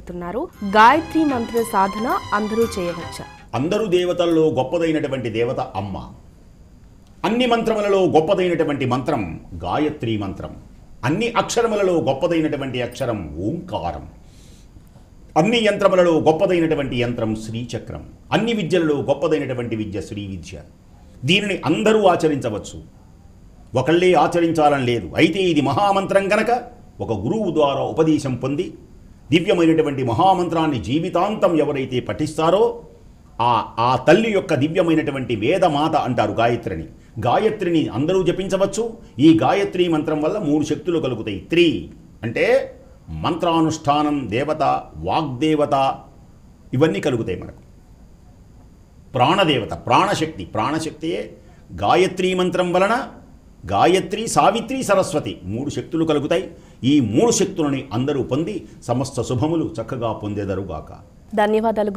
చెబుతున్నారు. గాయత్రి మంత్ర సాధన అందరూ చేయవచ్చా? అందరూ దేవతల్లో గొప్పదైనటువంటి దేవత అమ్మ. అన్ని మంత్రములలో గొప్పదైనటువంటి మంత్రం గాయత్రి మంత్రం. అన్ని అక్షరములలో గొప్పదైనటువంటి అక్షరం ఓంకారం. అన్ని యంత్రములలో గొప్పదైనటువంటి యంత్రం శ్రీచక్రం. అన్ని విద్యలలో గొప్పదైనటువంటి విద్య శ్రీ విద్య. దీనిని అందరూ ఆచరించవచ్చు, ఒకళ్ళే ఆచరించాలని లేదు. అయితే ఇది మహామంత్రం గనక ఒక గురువు ద్వారా ఉపదేశం పొంది దివ్యమైనటువంటి మహామంత్రాన్ని జీవితాంతం ఎవరైతే పఠిస్తారో ఆ తల్లి యొక్క దివ్యమైనటువంటి వేదమాత అంటారు గాయత్రిని. గాయత్రిని అందరూ జపించవచ్చు. ఈ గాయత్రి మంత్రం వల్ల 3 శక్తులు కలుగుతాయి. 3 అంటే మంత్రానుష్ఠానం, దేవత, వాగ్దేవత, ఇవన్నీ కలుగుతాయి మనకు. ప్రాణదేవత, ప్రాణశక్తి. ప్రాణశక్తియే గాయత్రి మంత్రం వలన గాయత్రి, సావిత్రి, సరస్వతి 3 శక్తులు కలుగుతాయి. ఈ 3 శక్తులని అందరూ పొంది సమస్త శుభములు చక్కగా పొందేదరుగాక. ధన్యవాదాలు.